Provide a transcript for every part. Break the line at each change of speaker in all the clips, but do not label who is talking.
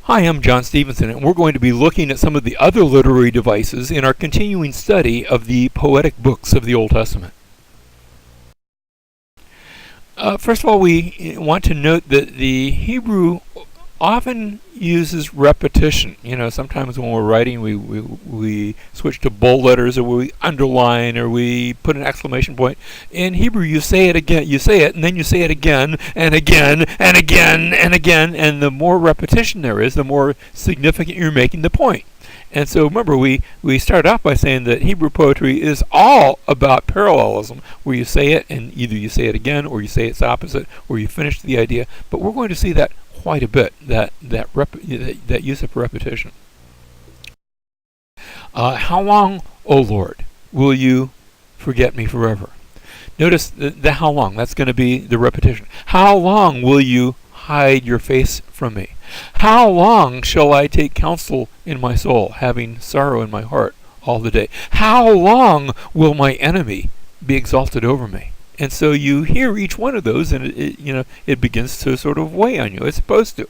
Hi, I'm John Stevenson, and we're going to be looking at some of the other literary devices in our continuing study of the poetic books of the Old Testament. First of all, we want to note that the Hebrew often uses repetition. Sometimes when we're writing, we switch to bold letters, or we underline, or we put an exclamation point. In Hebrew, you say it again, you say it, and then you say it again, and again, and again, and again, and the more repetition there is, the more significant you're making the point. And so remember, we started off by saying that Hebrew poetry is all about parallelism, where you say it, and either you say it again, or you say its opposite, or you finish the idea. But we're going to see that quite a bit, that use of repetition. How long, O Lord, will you forget me forever? Notice the how long. That's going to be the repetition. How long will you hide your face from me? How long shall I take counsel in my soul, having sorrow in my heart all the day? How long will my enemy be exalted over me? And so you hear each one of those, and it begins to sort of weigh on you. It's supposed to.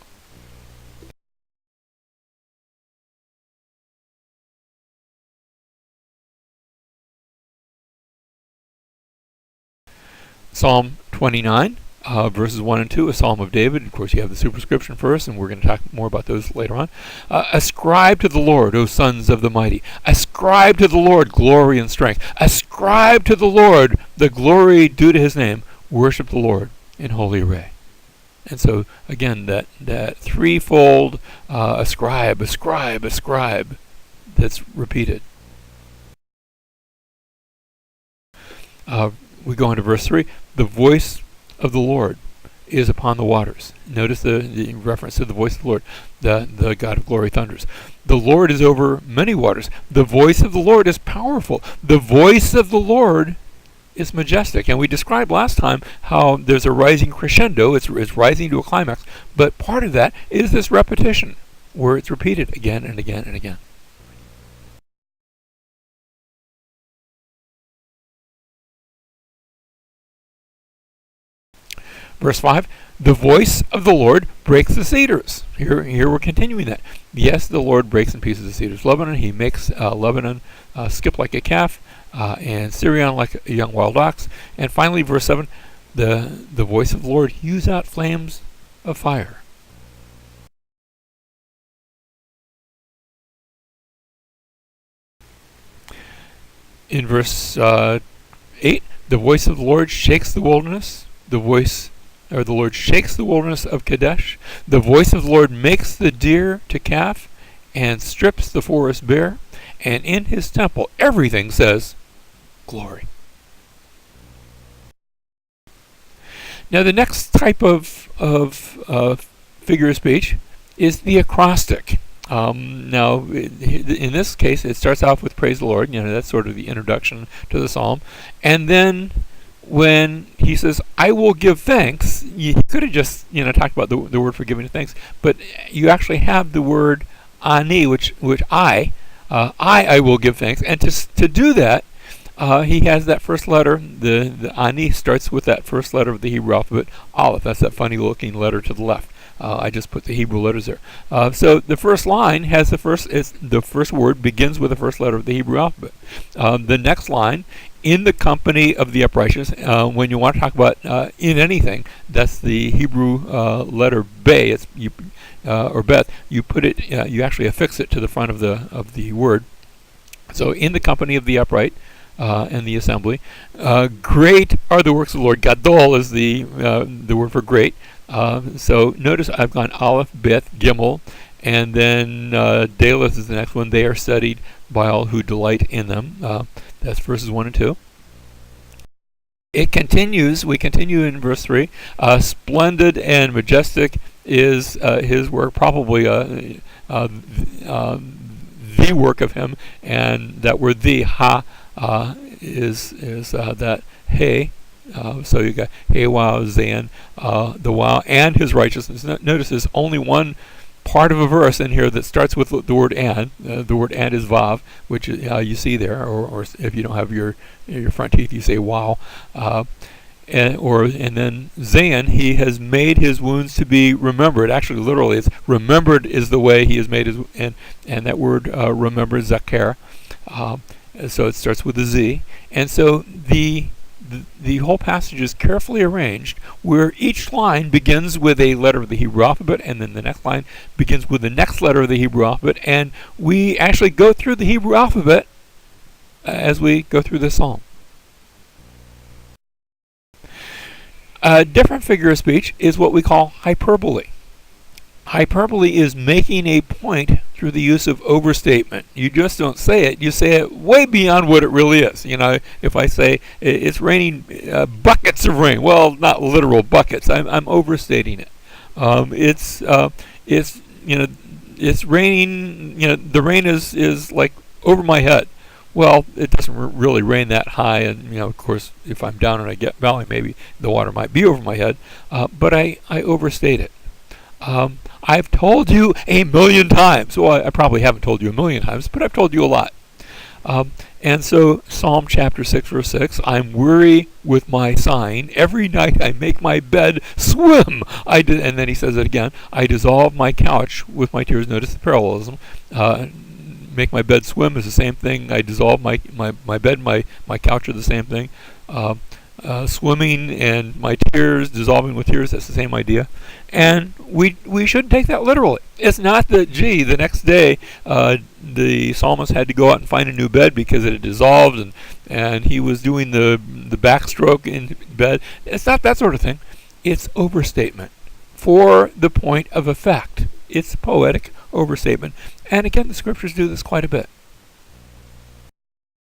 Psalm 29, verses 1 and 2, a Psalm of David. Of course, you have the superscription first, and we're going to talk more about those later on. Ascribe to the Lord, O sons of the mighty. Ascribe to the Lord glory and strength. Ascribe to the Lord the glory due to his name. Worship the Lord in holy array. And so, again, that threefold ascribe, that's repeated. We go into verse 3. The voice of the Lord is upon the waters. Notice the reference to the voice of the Lord. The God of glory thunders. The Lord is over many waters. The voice of the Lord is powerful. The voice of the Lord is majestic. And we described last time how there's a rising crescendo. It's rising to a climax. But part of that is this repetition, where it's repeated again and again and again. Verse 5, the voice of the Lord breaks the cedars. Here we're continuing that. Yes, the Lord breaks in pieces the cedars. Lebanon, he makes Lebanon skip like a calf, and Syrian like a young wild ox. And finally, verse 7, the voice of the Lord hews out flames of fire. In verse 8, the voice of the Lord shakes the wilderness. The Lord shakes the wilderness of Kadesh. The voice of the Lord makes the deer to calf and strips the forest bare. And in his temple, everything says, glory. Now, the next type of figure of speech is the acrostic. Now, in this case, it starts off with praise the Lord. That's sort of the introduction to the psalm. And then when he says, I will give thanks, you could have just talked about the word for giving thanks, but you actually have the word ani, which I will give thanks. And to do that, he has that first letter. The ani starts with that first letter of the Hebrew alphabet, Aleph. That's that funny looking letter to the left. I just put the Hebrew letters there. So the first line has the first word begins with the first letter of the Hebrew alphabet. The next line, in the company of the uprighteous. When you want to talk about in anything, that's the Hebrew letter Be. Or Beth. You put it. You actually affix it to the front of the word. So in the company of the upright and the assembly, great are the works of the Lord. Gadol is the word for great. So notice I've gone Aleph, Beth, Gimel, and then Daleth is the next one. They are studied by all who delight in them. That's verses 1 and 2. It continues. We continue in verse 3. Splendid and majestic is his work, probably the work of him, and that word the ha is that hey. So you got hey, wow, zan, the wow, and his righteousness. Notice there's only one part of a verse in here that starts with the word and. The word and is vav, which you see there, or if you don't have your front teeth, you say wow. and then Zayin, he has made his wounds to be remembered. Actually, literally, it's remembered is the way he has made his, and that word remember, zakar. So it starts with a Z, and so the whole passage is carefully arranged, where each line begins with a letter of the Hebrew alphabet, and then the next line begins with the next letter of the Hebrew alphabet, and we actually go through the Hebrew alphabet as we go through the psalm. A different figure of speech is what we call hyperbole. Hyperbole is making a point through the use of overstatement. You just don't say it, you say it way beyond what it really is. You know, if I say it's raining buckets of rain, well, not literal buckets, I'm overstating it. It's raining, the rain is like over my head. Well, it doesn't really rain that high, and of course, if I'm down in a valley, maybe the water might be over my head, but I overstate it. I've told you a million times. Well, I probably haven't told you a million times, but I've told you a lot. And so, Psalm chapter 6, verse 6, I'm weary with my sighing. Every night I make my bed swim. And then he says it again. I dissolve my couch with my tears. Notice the parallelism. Make my bed swim is the same thing. I dissolve my bed, my couch are the same thing. Swimming and my tears, dissolving with tears, that's the same idea. And we shouldn't take that literally. It's not that, the next day the psalmist had to go out and find a new bed because it had dissolved, and he was doing the backstroke in bed. It's not that sort of thing. It's overstatement for the point of effect. It's poetic overstatement. And again, the scriptures do this quite a bit.